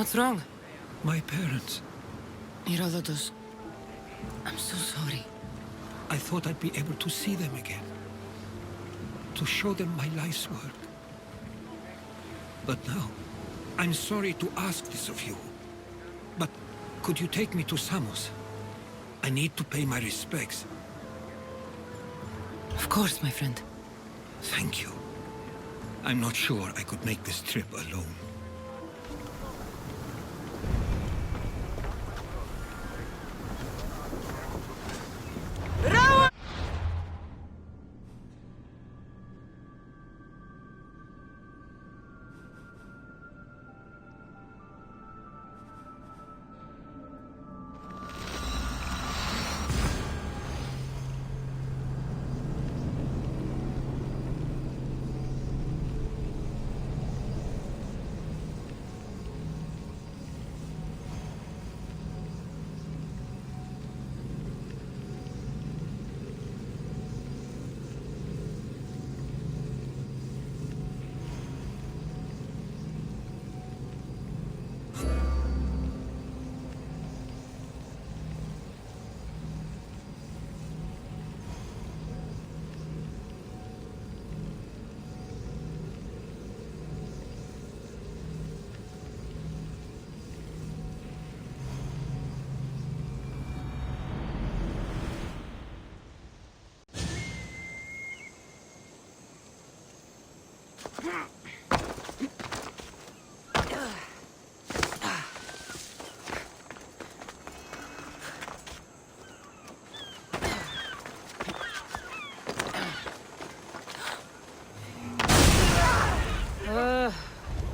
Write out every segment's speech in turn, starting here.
What's wrong? My parents. Herodotus. I'm so sorry. I thought I'd be able to see them again. To show them my life's work. But now, I'm sorry to ask this of you. But could you take me to Samos? I need to pay my respects. Of course, my friend. Thank you. I'm not sure I could make this trip alone.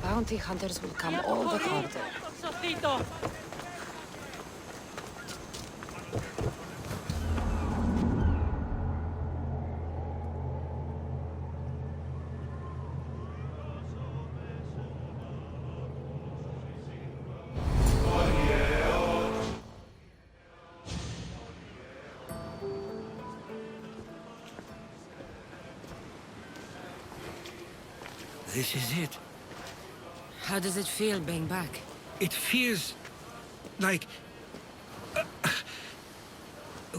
Bounty hunters will come all the harder. This is it. How does it feel being back? It feels like...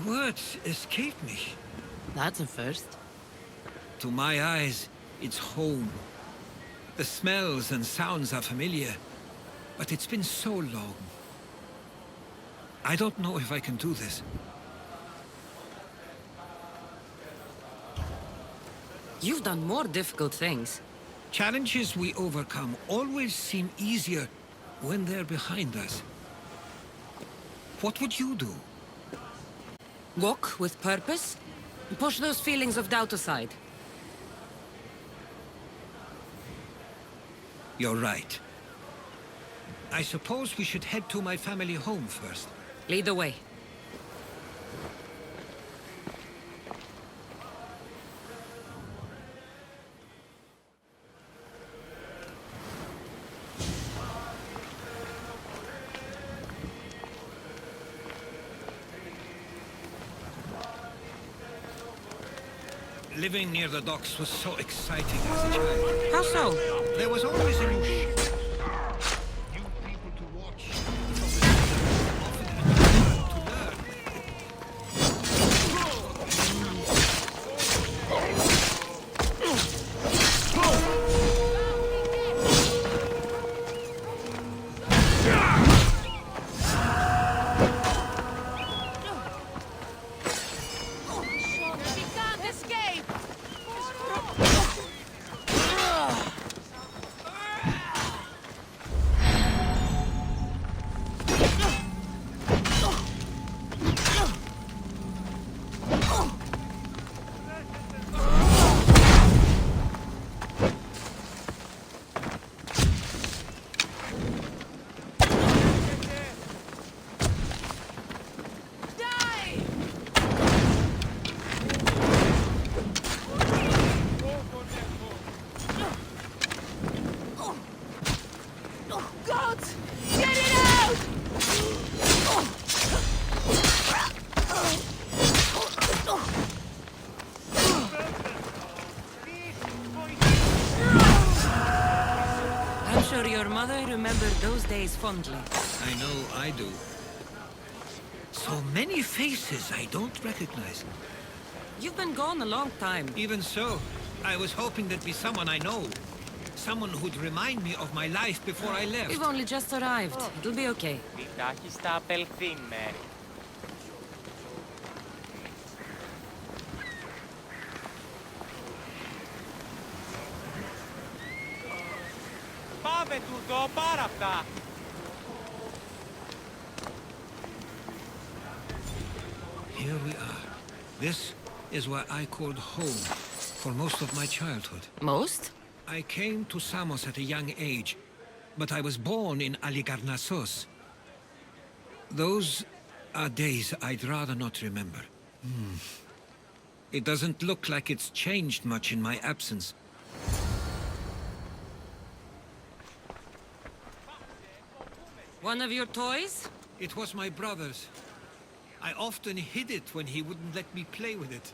words escape me. That's a first. To my eyes, it's home. The smells and sounds are familiar, but it's been so long. I don't know if I can do this. You've done more difficult things. Challenges we overcome always seem easier when they're behind us. What would you do? Walk with purpose, and push those feelings of doubt aside. You're right. I suppose we should head to my family home first. Lead the way. Living near the docks was so exciting as a child. How so? There was always a new ship. New people to watch. Often to learn. your mother remembered those days fondly. I know I do. So many faces I don't recognize. You've been gone a long time. Even so, I was hoping there'd be someone I know. Someone who'd remind me of my life before I left. We've only just arrived. It'll be okay. Διτάχει στα απελθήν μέρη. Πάμε τούτο, πάρα αυτά! Here we are. This is what I called home for most of my childhood. Most? I came to Samos at a young age, but I was born in Aligarnassos. Those are days I'd rather not remember. It doesn't look like it's changed much in my absence. One of your toys? It was my brother's. I often hid it when he wouldn't let me play with it.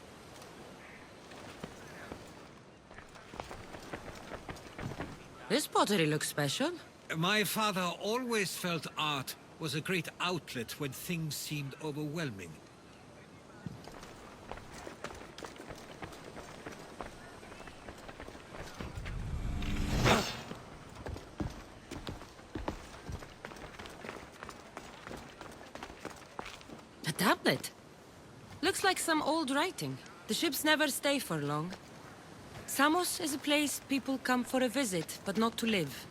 This pottery looks special. My father always felt art was a great outlet when things seemed overwhelming. A tablet. Looks like some old writing. The ships never stay for long. Samos is a place people come for a visit, but not to live.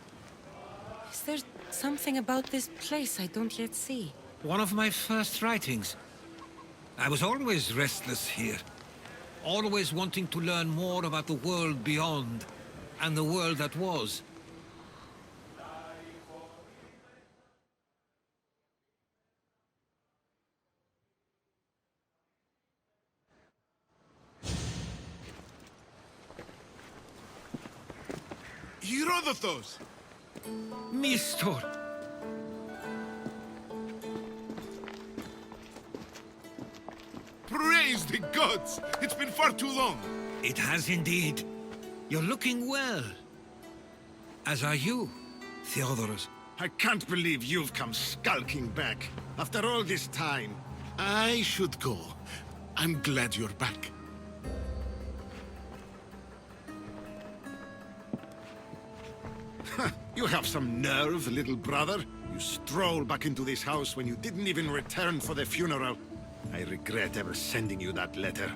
Is there something about this place I don't yet see? One of my first writings. I was always restless here. Always wanting to learn more about the world beyond, and the world that was. Herodotus! Mistor! Praise the gods! It's been far too long! It has indeed. You're looking well. As are you, Theodorus. I can't believe you've come skulking back. After all this time, I should go. I'm glad you're back. You have some nerve, little brother. You stroll back into this house when you didn't even return for the funeral. I regret ever sending you that letter.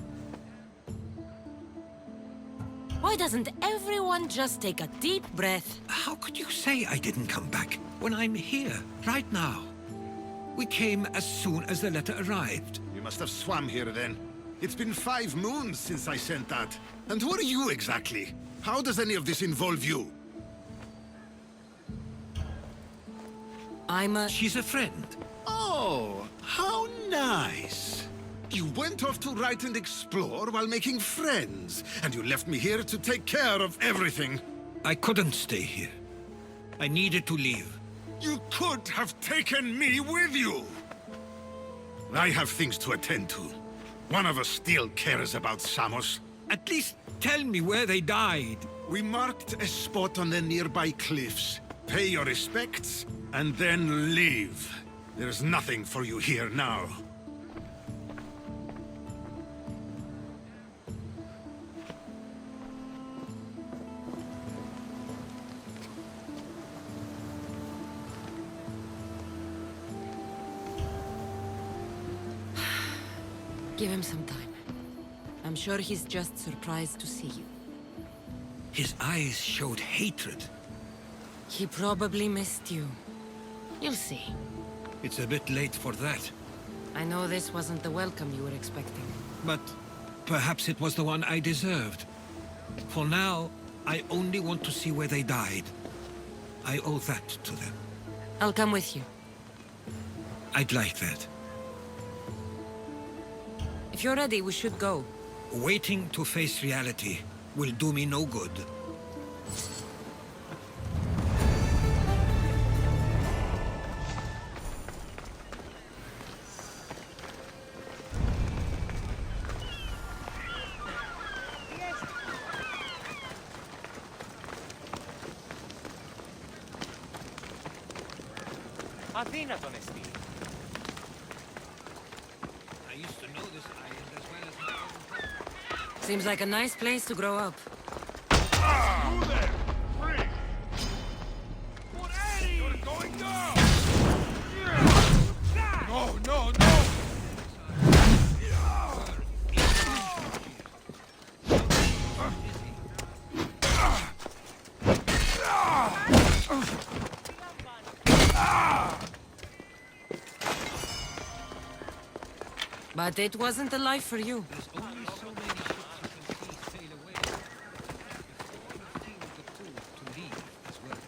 Why doesn't everyone just take a deep breath? How could you say I didn't come back when I'm here, right now? We came as soon as the letter arrived. You must have swum here then. It's been 5 moons since I sent that. And who are you exactly? How does any of this involve you? She's a friend. Oh, how nice. You went off to write and explore while making friends, and you left me here to take care of everything. I couldn't stay here. I needed to leave. You could have taken me with you. I have things to attend to. One of us still cares about Samos. At least tell me where they died. We marked a spot on the nearby cliffs. Pay your respects, and then leave. There's nothing for you here now. Give him some time. I'm sure he's just surprised to see you. His eyes showed hatred. He probably missed you. You'll see. It's a bit late for that. I know this wasn't the welcome you were expecting. But perhaps it was the one I deserved. For now, I only want to see where they died. I owe that to them. I'll come with you. I'd like that. If you're ready, we should go. Waiting to face reality will do me no good. Αδύνατον εστί. I used to know this island as well as my own home. Seems like a nice place to grow up. Who there? Free! What Eddie? You're going down! No, no, no! But it wasn't a life for you. There's only so many ships you can see sail away before you feel the pull to leave as well.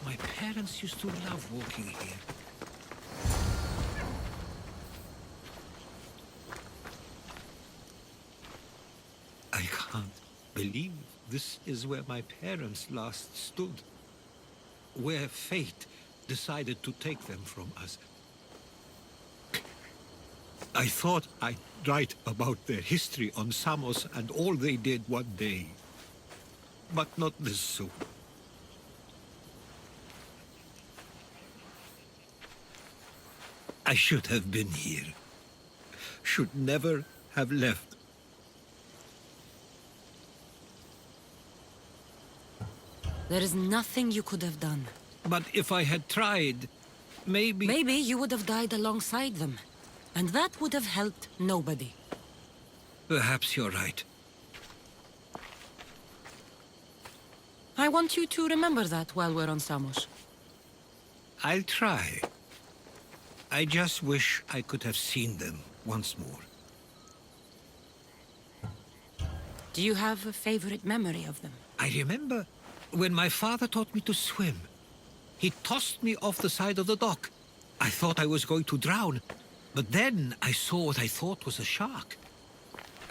My parents used to love walking here. I can't believe this is where my parents last stood. Where fate decided to take them from us. I thought I'd write about their history on Samos and all they did one day. But not this soon. I should have been here. Should never have left. There is nothing you could have done. But if I had tried, maybe... Maybe you would have died alongside them. And that would have helped nobody. Perhaps you're right. I want you to remember that while we're on Samos. I'll try. I just wish I could have seen them once more. Do you have a favorite memory of them? I remember when my father taught me to swim. He tossed me off the side of the dock. I thought I was going to drown, but then I saw what I thought was a shark.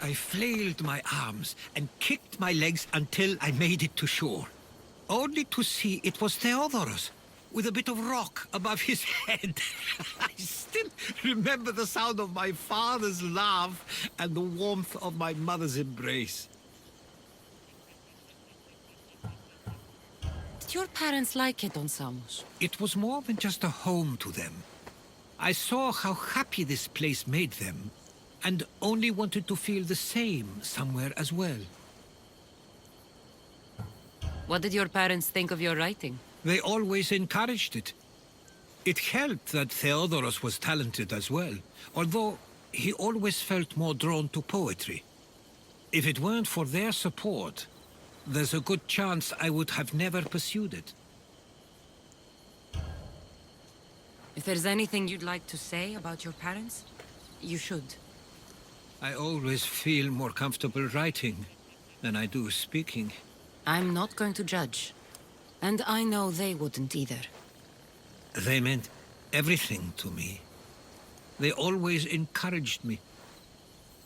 I flailed my arms and kicked my legs until I made it to shore, only to see it was Theodorus, with a bit of rock above his head. I still remember the sound of my father's laugh and the warmth of my mother's embrace. Did your parents like it on Samos? It was more than just a home to them. I saw how happy this place made them, and only wanted to feel the same somewhere as well. What did your parents think of your writing? They always encouraged it. It helped that Theodorus was talented as well, although he always felt more drawn to poetry. If it weren't for their support, there's a good chance I would have never pursued it. If there's anything you'd like to say about your parents, you should. I always feel more comfortable writing than I do speaking. I'm not going to judge. And I know they wouldn't either. They meant everything to me. They always encouraged me.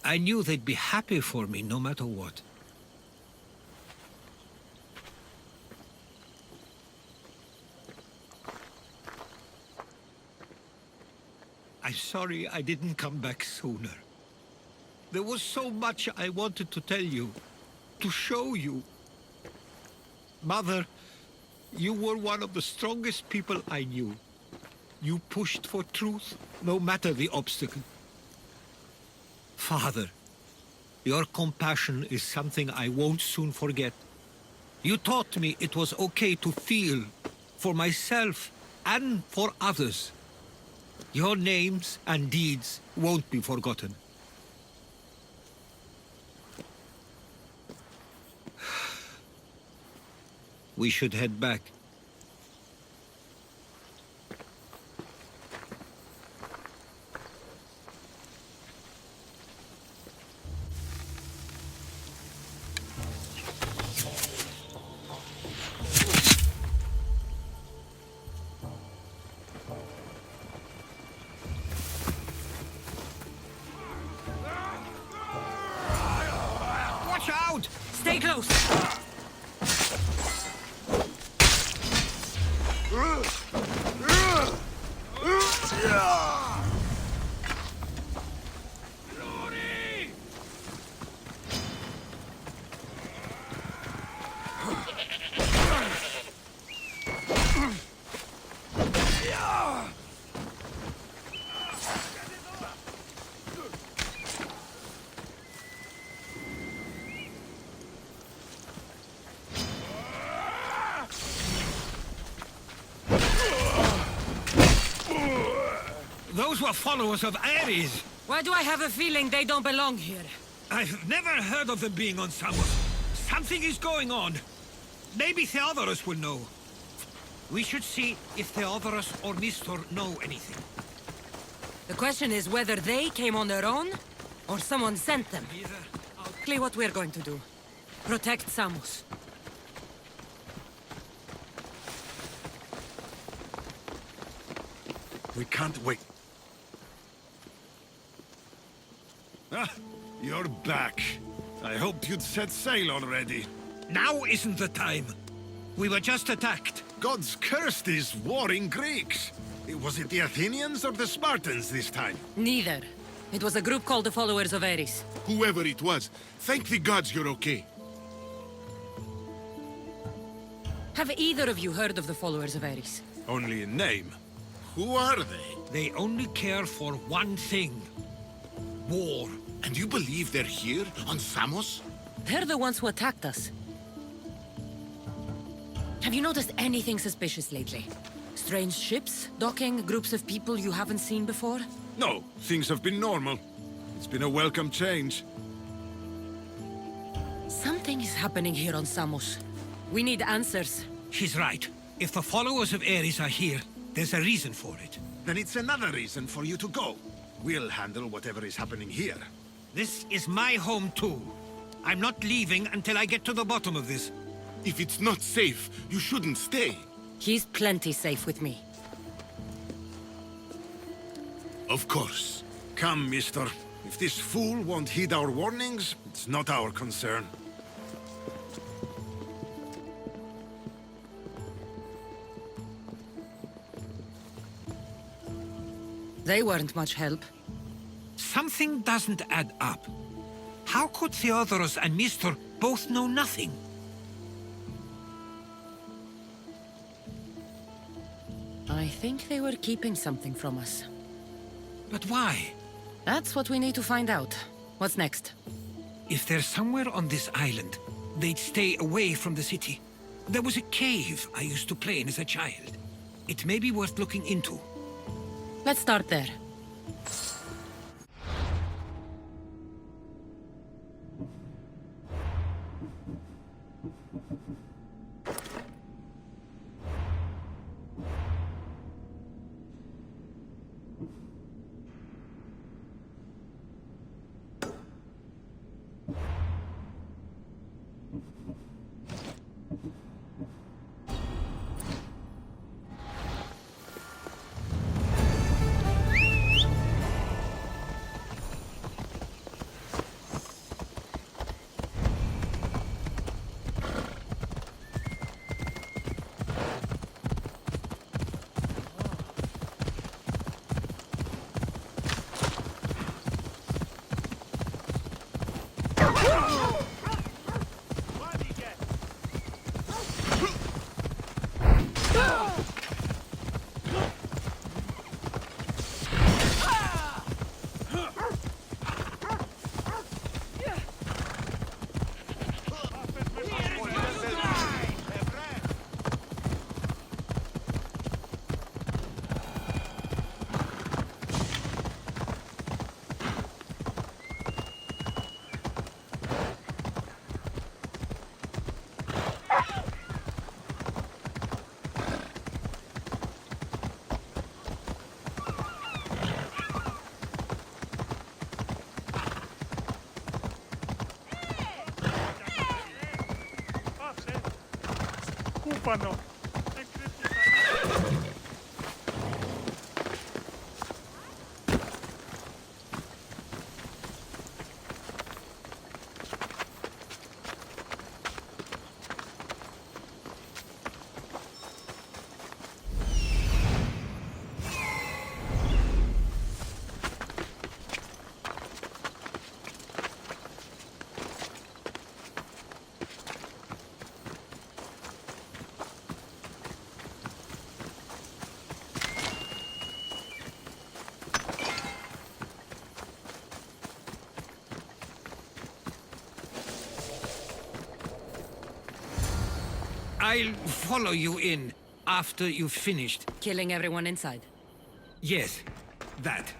I knew they'd be happy for me no matter what. I'm sorry I didn't come back sooner. There was so much I wanted to tell you, to show you. Mother, you were one of the strongest people I knew. You pushed for truth, no matter the obstacle. Father, your compassion is something I won't soon forget. You taught me it was okay to feel, for myself and for others. Your names and deeds won't be forgotten. We should head back. close! Those were followers of Ares. Why do I have a feeling they don't belong here? I've never heard of them being on Samos. Something is going on. Maybe Theodorus will know. We should see if Theodorus or Nestor know anything. The question is whether they came on their own, or someone sent them. Clear what we're going to do. Protect Samos. We can't wait. Ah, you're back. I hoped you'd set sail already. Now isn't the time. We were just attacked. Gods cursed these warring Greeks. Was it the Athenians or the Spartans this time? Neither. It was a group called the Followers of Ares. Whoever it was, thank the gods you're okay. Have either of you heard of the Followers of Ares? Only in name. Who are they? They only care for one thing. War. And you believe they're here, on Samos? They're the ones who attacked us. Have you noticed anything suspicious lately? Strange ships, docking, groups of people you haven't seen before? No, things have been normal. It's been a welcome change. Something is happening here on Samos. We need answers. She's right. If the followers of Ares are here, there's a reason for it. Then it's another reason for you to go. We'll handle whatever is happening here. This is my home too. I'm not leaving until I get to the bottom of this. If it's not safe, you shouldn't stay. He's plenty safe with me. Of course. Come, mister. If this fool won't heed our warnings, it's not our concern. They weren't much help. Something doesn't add up. How could Theodorus and Nestor both know nothing? I think they were keeping something from us. But why? That's what we need to find out. What's next? If they're somewhere on this island, they'd stay away from the city. There was a cave I used to play in as a child. It may be worth looking into. Let's start there. Scupano! I'll follow you in after you've finished. Killing everyone inside. Yes, that.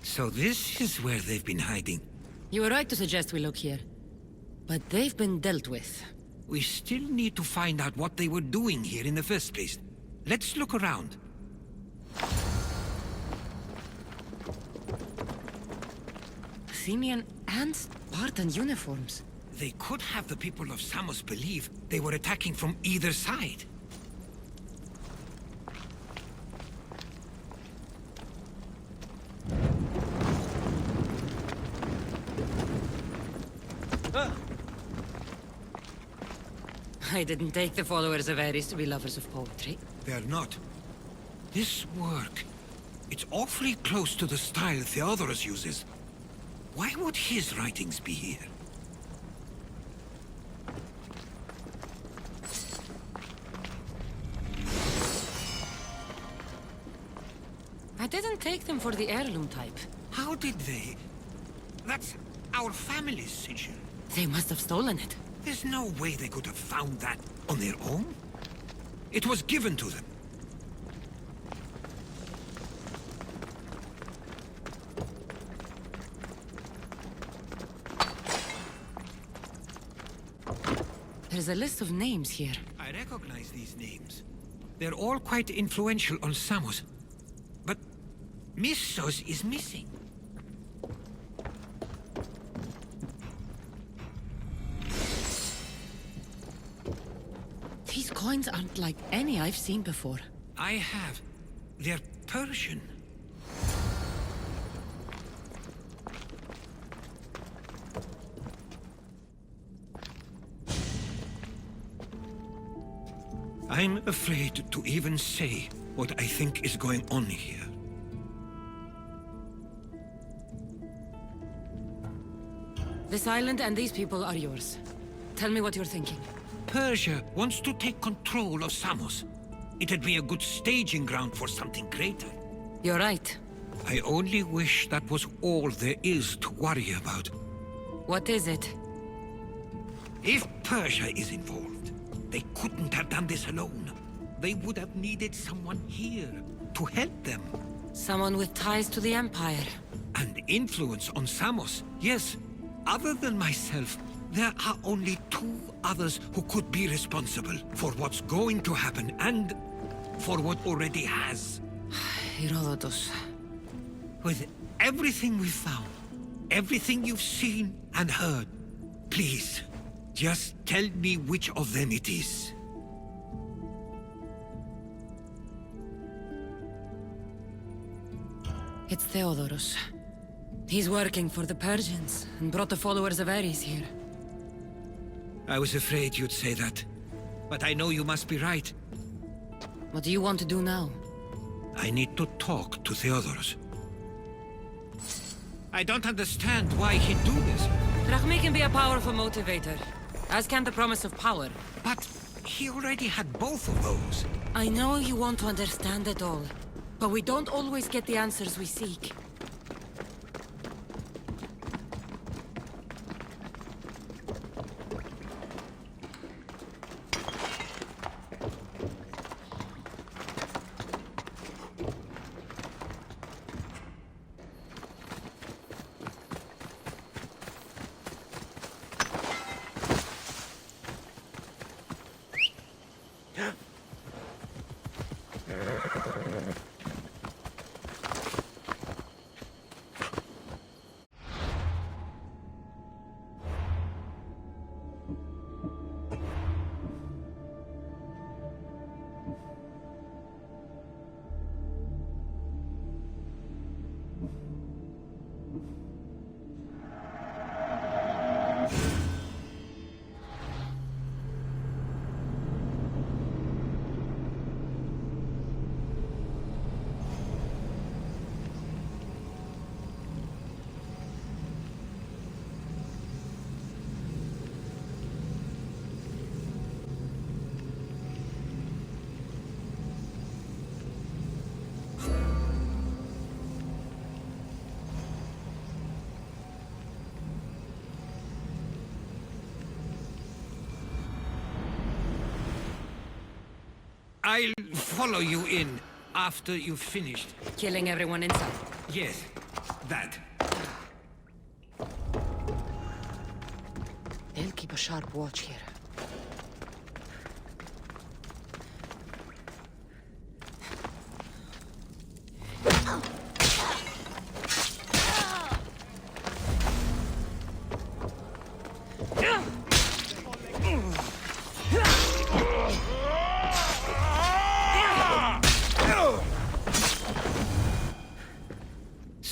So this is where they've been hiding. You were right to suggest we look here. But they've been dealt with. We still need to find out what they were doing here in the first place. Let's look around. Athenian and Spartan uniforms. They could have the people of Samos believe they were attacking from either side. I didn't take the followers of Ares to be lovers of poetry. They're not. This work, it's awfully close to the style Theodorus uses. Why would his writings be here? I didn't take them for the heirloom type. How did they? That's our family's sigil. They must have stolen it. There's no way they could have found that on their own. It was given to them. There's a list of names here. I recognize these names. They're all quite influential on Samos. But Missos is missing. These coins aren't like any I've seen before. I have. They're Persian. I'm afraid to even say what I think is going on here. This island and these people are yours. Tell me what you're thinking. Persia wants to take control of Samos. It'd be a good staging ground for something greater. You're right. I only wish that was all there is to worry about. What is it? If Persia is involved, they couldn't have done this alone. They would have needed someone here to help them. Someone with ties to the Empire. And influence on Samos. Yes, other than myself, there are only two others who could be responsible for what's going to happen and for what already has. Herodotus. With everything we've found, everything you've seen and heard, please, just tell me which of them it is. It's Theodorus. He's working for the Persians and brought the followers of Ares here. I was afraid you'd say that. But I know you must be right. What do you want to do now? I need to talk to Theodorus. I don't understand why he'd do this. Drachmi can be a powerful motivator, as can the promise of power. But he already had both of those. I know you want to understand it all, but we don't always get the answers we seek. I'll follow you in after you've finished. Killing everyone inside. Yes, that. They'll keep a sharp watch here.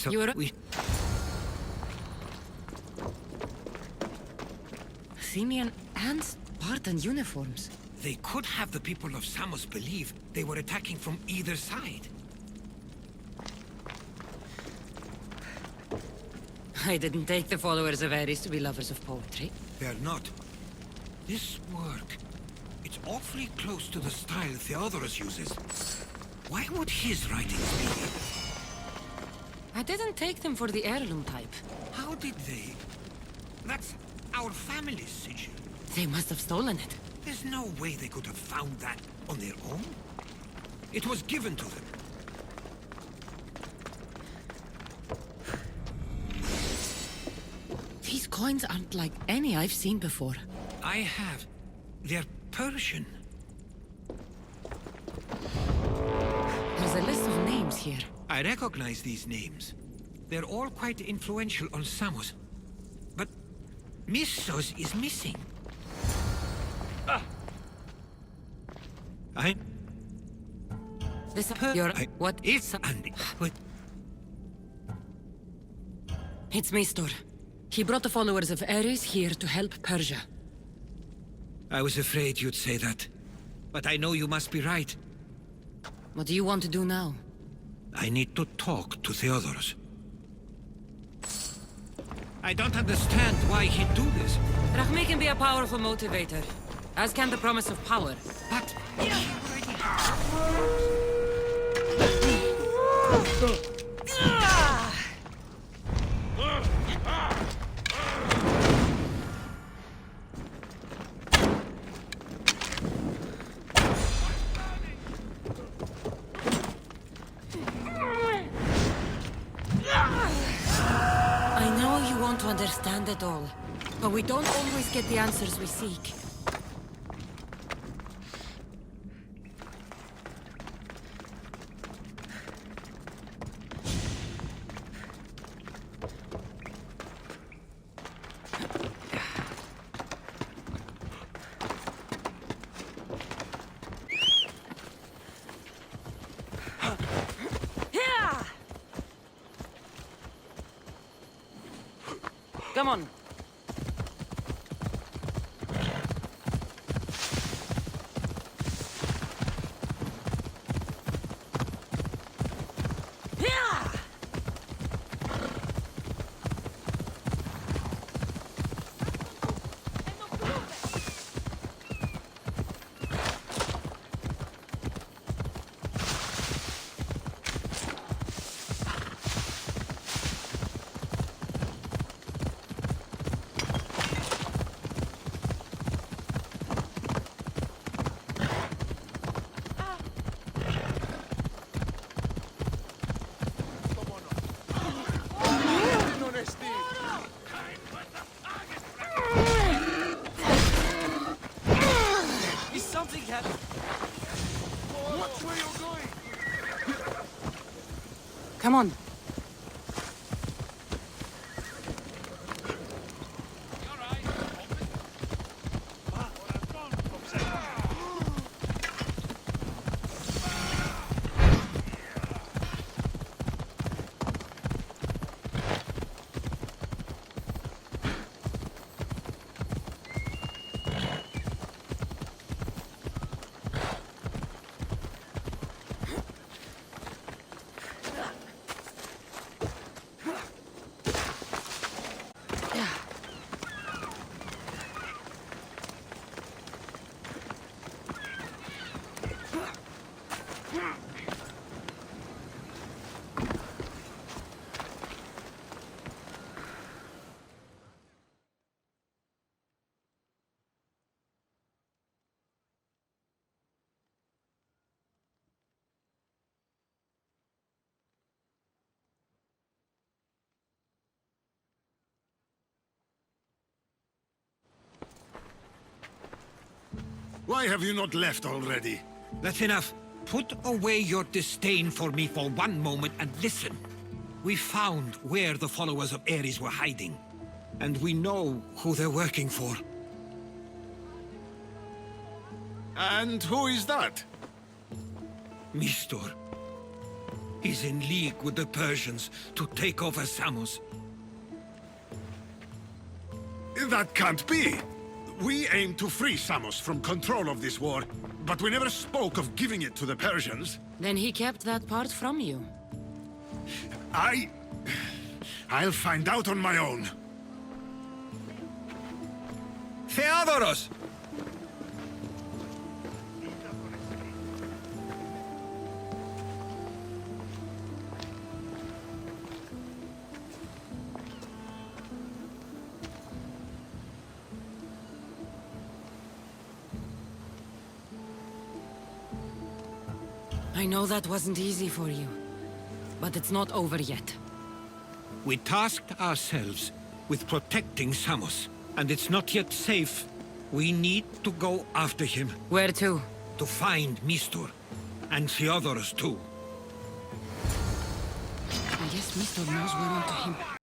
So You're- we... Athenian and Spartan uniforms. They could have the people of Samos believe they were attacking from either side. I didn't take the followers of Ares to be lovers of poetry. They're not. This work, it's awfully close to the style Theodorus uses. Why would his writings be? I didn't take them for the heirloom type. How did they? That's our family's sigil. They must have stolen it. There's no way they could have found that on their own. It was given to them. These coins aren't like any I've seen before. I have. They're Persian. There's a list of names here. I recognize these names. They're all quite influential on Samos. But Missos is missing. This you're what is and what? It's Mistor. He brought the followers of Ares here to help Persia. I was afraid you'd say that. But I know you must be right. What do you want to do now? I need to talk to Theodorus. I don't understand why he'd do this. Drachmi can be a powerful motivator, as can the promise of power. But I know you want to understand it all, but we don't always get the answers we seek. Come on. Come on. Why have you not left already? That's enough. Put away your disdain for me for one moment and listen. We found where the followers of Ares were hiding. And we know who they're working for. And who is that? Mistor. He's in league with the Persians to take over Samos. That can't be! We aim to free Samos from control of this war, but we never spoke of giving it to the Persians. Then he kept that part from you. I'll find out on my own. Theodoros! I know that wasn't easy for you, but it's not over yet. We tasked ourselves with protecting Samos, and it's not yet safe. We need to go after him. Where to? To find Mistor, and Theodoros too. I guess Mr. knows we're onto him.